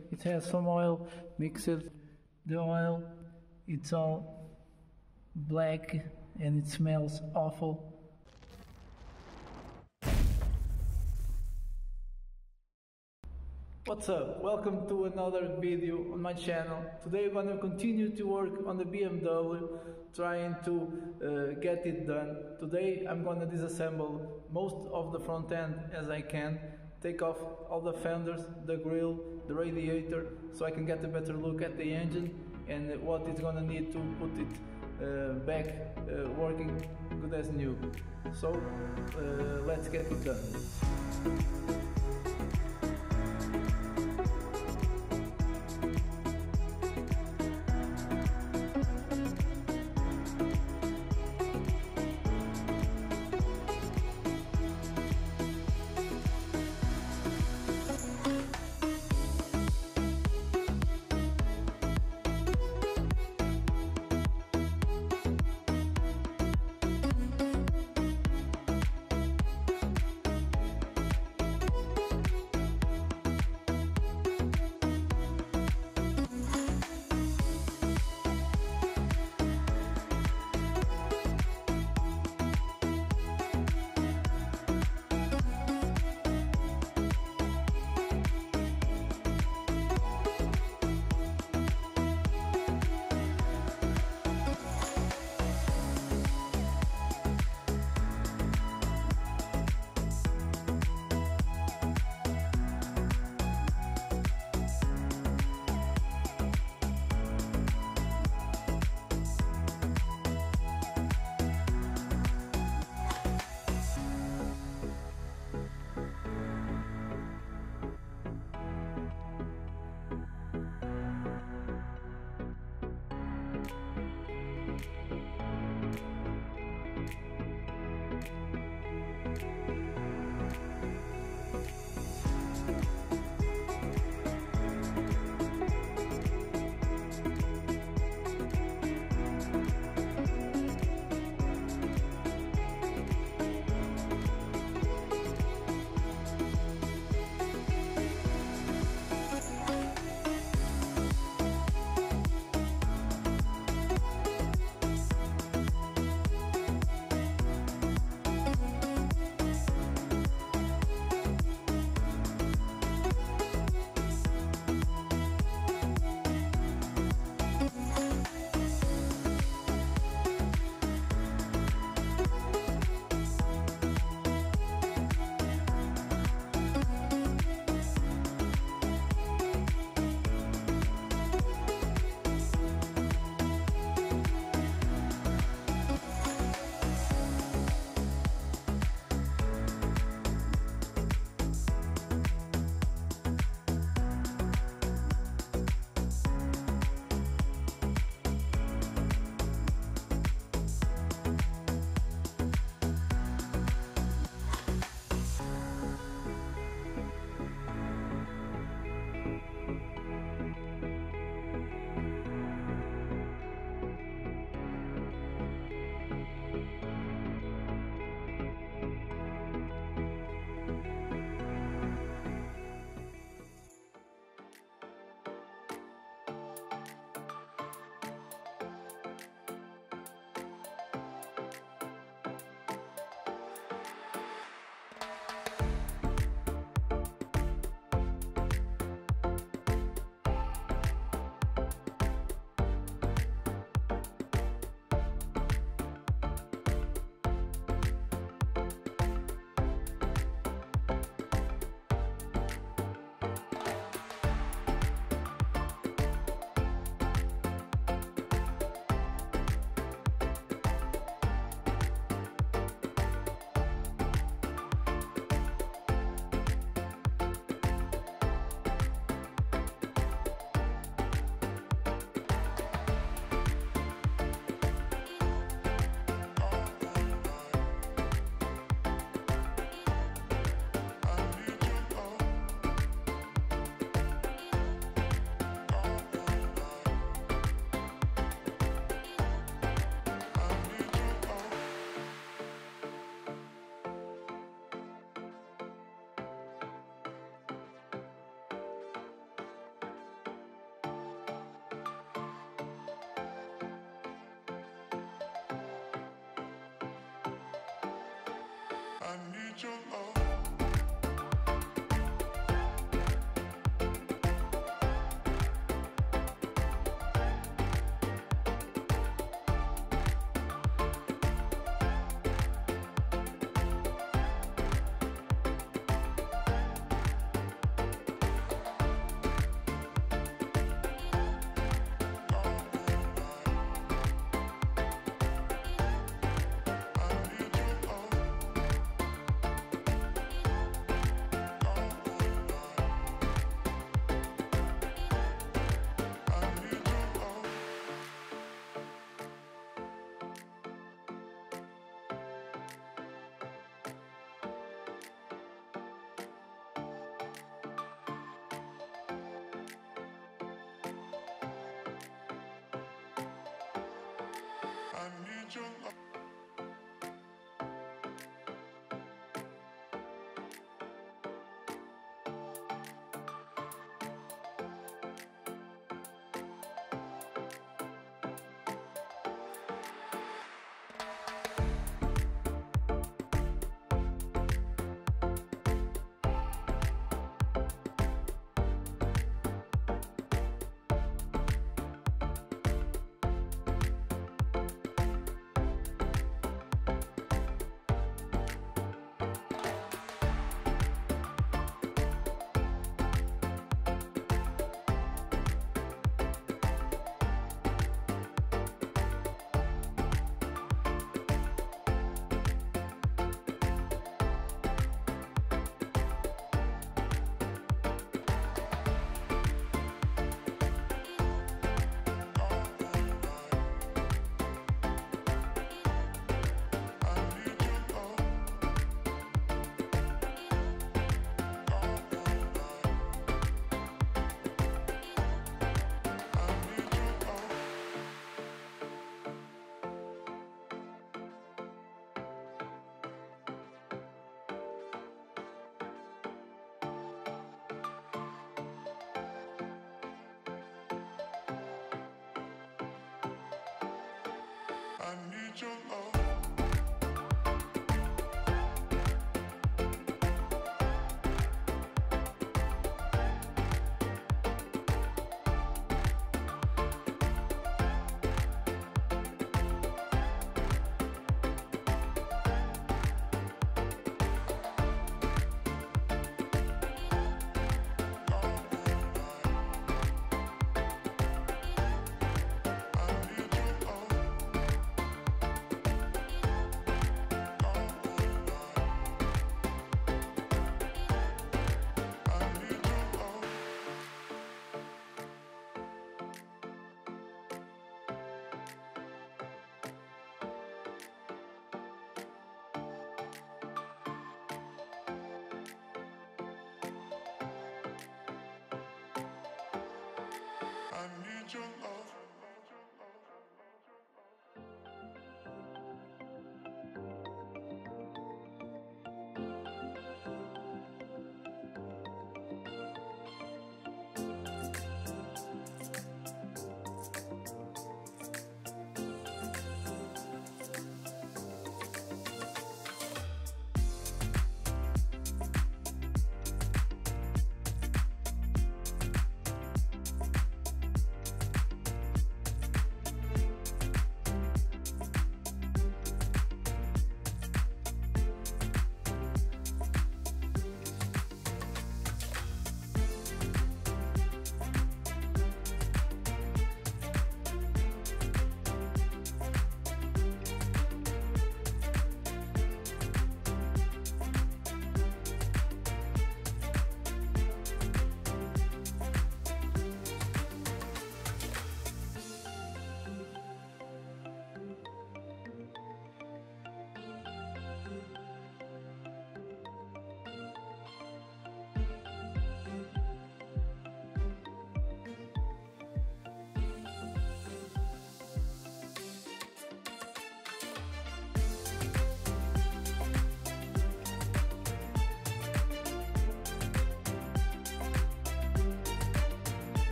It has some oil mixed. The oil, it's all black and it smells awful. What's up? Welcome to another video on my channel. Today we're gonna continue to work on the BMW, trying to get it done. Today I'm gonna disassemble most of the front end as I can, take off all the fenders, the grille, the radiator, so I can get a better look at the engine and what it's gonna need to put it back working good as new. So let's get it done.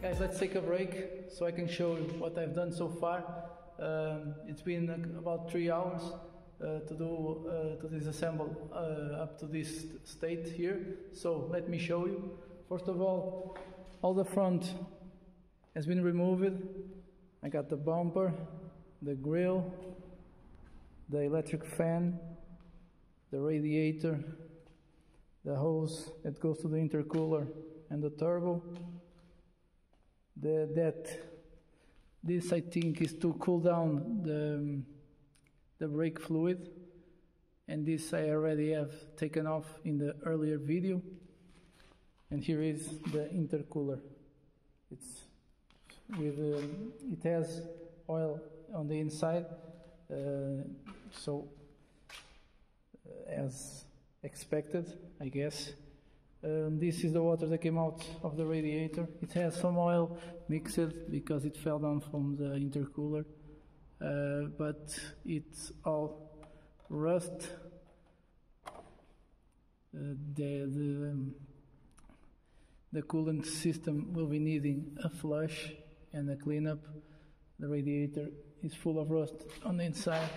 Guys, let's take a break so I can show you what I've done so far. It's been about 3 hours to disassemble up to this state here. So let me show you. First of all the front has been removed. I got the bumper, the grille, the electric fan, the radiator, the hose that goes to the intercooler and the turbo. This I think is to cool down the brake fluid, and this I already have taken off in the earlier video. And here is the intercooler. It has oil on the inside, so as expected, I guess. This is the water that came out of the radiator. It has some oil mixed because it fell down from the intercooler, but it's all rust. The coolant system will be needing a flush and a cleanup. The radiator is full of rust on the inside.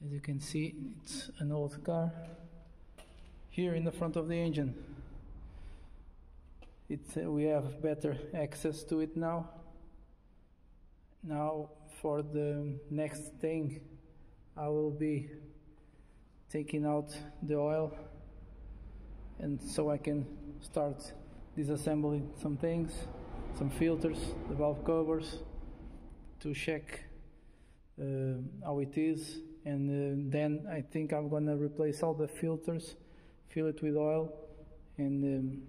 As you can see, it's an old car. Here in the front of the engine, we have better access to it now. Now for the next thing, I will be taking out the oil, and so I can start disassembling some things, some filters, the valve covers, to check how it is, and then I think I'm gonna replace all the filters, fill it with oil, and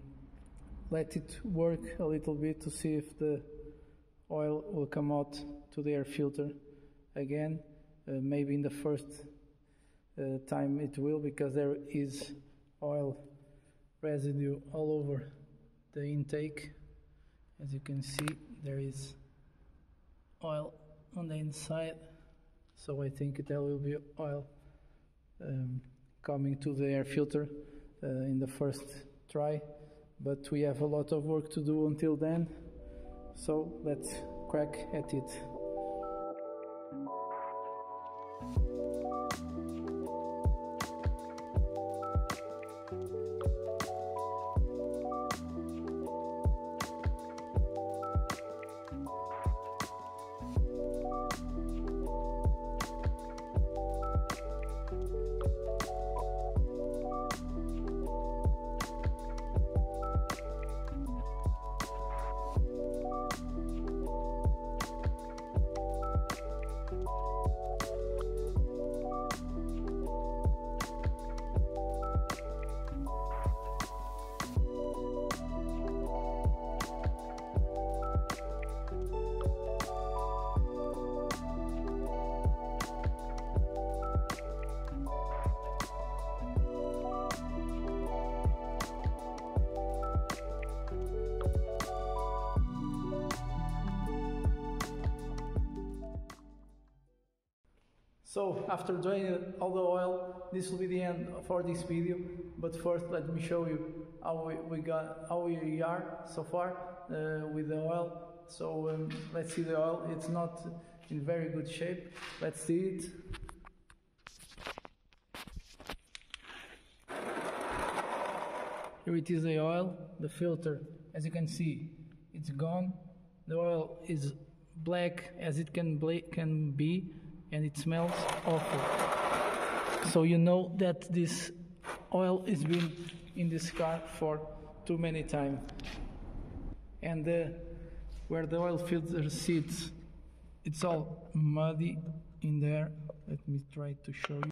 let it work a little bit to see if the oil will come out to the air filter again. Maybe in the first time it will, because there is oil residue all over the intake. As you can see, there is oil on the inside, so I think there will be oil coming to the air filter in the first try, but we have a lot of work to do until then, so let's crack at it. So after draining all the oil, this will be the end for this video. But first, let me show you how we are so far with the oil. So let's see the oil. It's not in very good shape. Let's see it. Here it is, the oil, the filter. As you can see, it's gone. The oil is black as it can be, and it smells awful. So you know that this oil has been in this car for too many times. And where the oil filter sits, it's all muddy in there. Let me try to show you.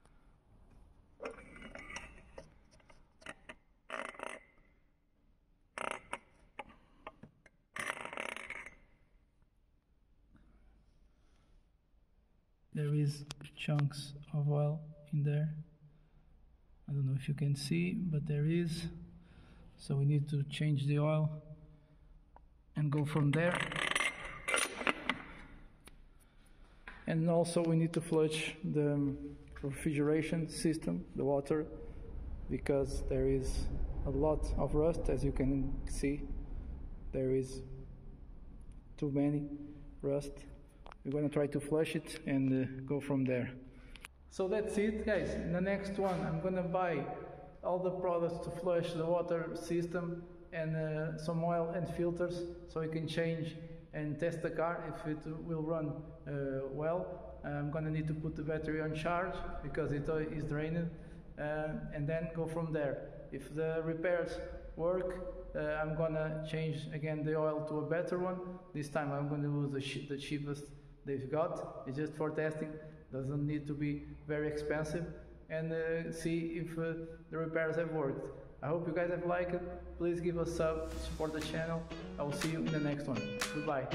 There is chunks of oil in there. I don't know if you can see, but there is. So we need to change the oil and go from there. And also we need to flush the refrigeration system, the water, because there is a lot of rust. As you can see, there is too many rust. We're gonna try to flush it and go from there. So that's it, guys. In the next one, I'm gonna buy all the products to flush the water system and some oil and filters so you can change and test the car if it will run well. I'm gonna need to put the battery on charge because it is drained, and then go from there. If the repairs work, I'm gonna change again the oil to a better one. This time I'm gonna use the cheapest they've got. It's just for testing, doesn't need to be very expensive, and see if the repairs have worked. I hope you guys have liked it. Please give a sub, support the channel. I will see you in the next one. Goodbye.